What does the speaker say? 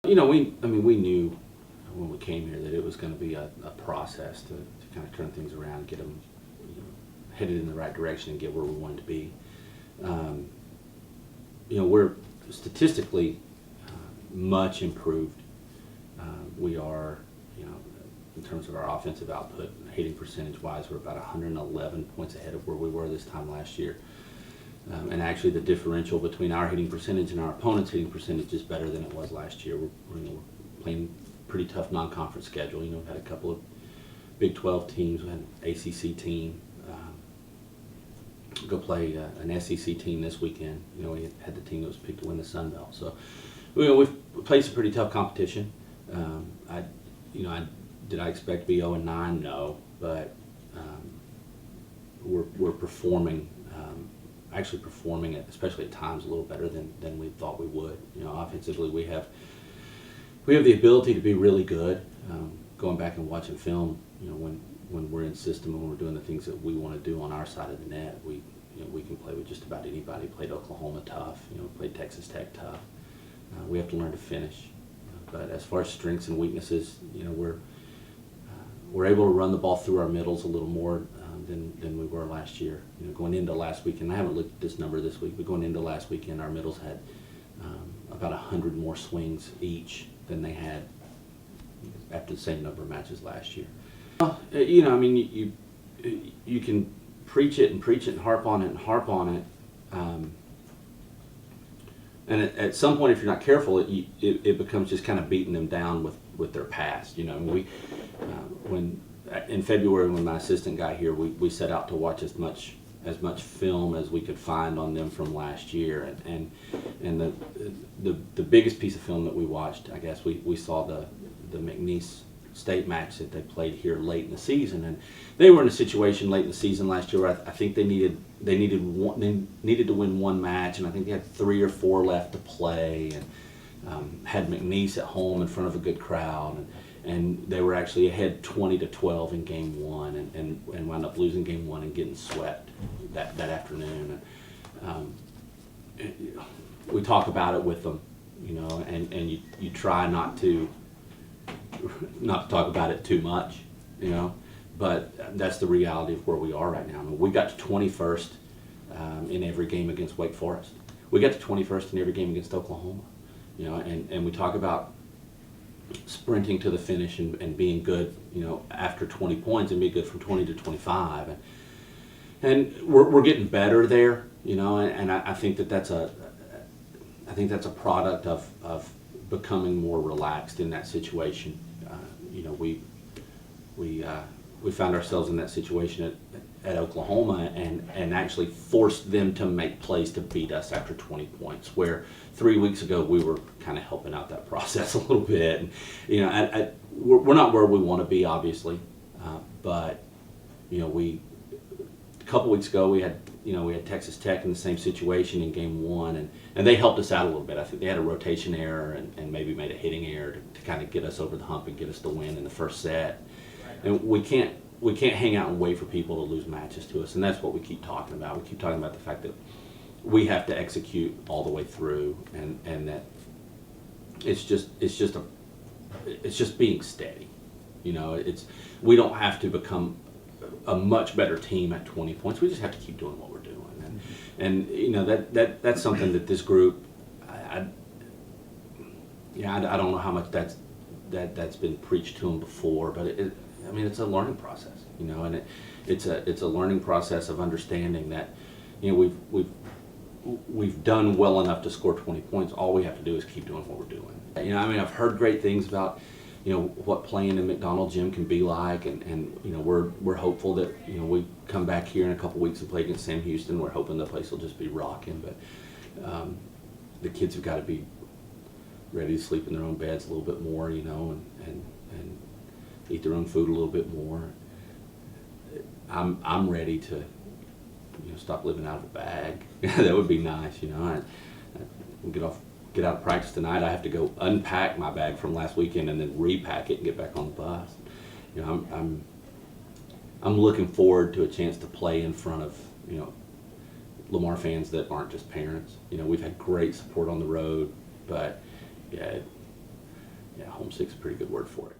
We knew when we came here that it was going to be a process to kind of turn things around, get them headed in the right direction and get where we wanted to be. We're statistically much improved. We are, in terms of our offensive output, hitting percentage-wise, we're about 111 points ahead of where we were this time last year. And actually, the differential between our hitting percentage and our opponent's hitting percentage is better than it was last year. We're playing pretty tough non-conference schedule. We've had a couple of Big 12 teams. We had an ACC team. Go play an SEC team this weekend. We had the team that was picked to win the Sun Belt. So, we've played some pretty tough competition. Did I expect to be 0-9? No, but we're performing. Actually performing it, especially at times, a little better than we thought we would. Offensively, we have the ability to be really good. Going back and watching film, when we're in system and when we're doing the things that we want to do on our side of the net, we can play with just about anybody. Played Oklahoma tough, played Texas Tech tough. We have to learn to finish. But as far as strengths and weaknesses, we're able to run the ball through our middles a little more than we were last year. Going into last weekend, I haven't looked at this number this week, but going into last weekend, our middles had about 100 more swings each than they had after the same number of matches last year. You can preach it and harp on it, and at some point, if you're not careful, it becomes just kind of beating them down with their past. When in February, when my assistant got here, we set out to watch as much film as we could find on them from last year, and the biggest piece of film that we watched, I guess, we saw the McNeese State match that they played here late in the season, and they were in a situation late in the season last year where I think they needed to win one match, and I think they had 3 or 4 left to play, and had McNeese at home in front of a good crowd, and they were actually ahead 20-12 in game 1, and wound up losing game 1 and getting swept that afternoon. We talk about it with them, and you try not to talk about it too much, but that's the reality of where we are right now. We got to 21st in every game against Wake Forest. We got to 21st in every game against Oklahoma, and we talk about sprinting to the finish and being good, after 20 points and be good from 20 to 25, and we're getting better there, and I think that's a product of becoming more relaxed in that situation. We found ourselves in that situation at Oklahoma and actually forced them to make plays to beat us after 20 points, where 3 weeks ago we were kind of helping out that process a little bit. And, we're not where we want to be, obviously, but a couple weeks ago we had Texas Tech in the same situation in game 1, and they helped us out a little bit. I think they had a rotation error and maybe made a hitting error to kind of get us over the hump and get us the win in the first set. And we can't hang out and wait for people to lose matches to us, and that's what we keep talking about. We keep talking about the fact that we have to execute all the way through, and that it's just being steady. We don't have to become a much better team at 20 points. We just have to keep doing what we're doing, and that's something that this group, I don't know how much that's been preached to them before, but it's a learning process, and it's a learning process of understanding that, we've done well enough to score 20 points. All we have to do is keep doing what we're doing. I've heard great things about, what playing in McDonald Gym can be like, and we're hopeful that, we come back here in a couple weeks and play against Sam Houston. We're hoping the place will just be rocking, but the kids have got to be ready to sleep in their own beds a little bit more, and eat their own food a little bit more. I'm ready to, stop living out of a bag. That would be nice, I get out of practice tonight. I have to go unpack my bag from last weekend and then repack it and get back on the bus. I'm looking forward to a chance to play in front of, Lamar fans that aren't just parents. We've had great support on the road, but yeah, homesick's a pretty good word for it.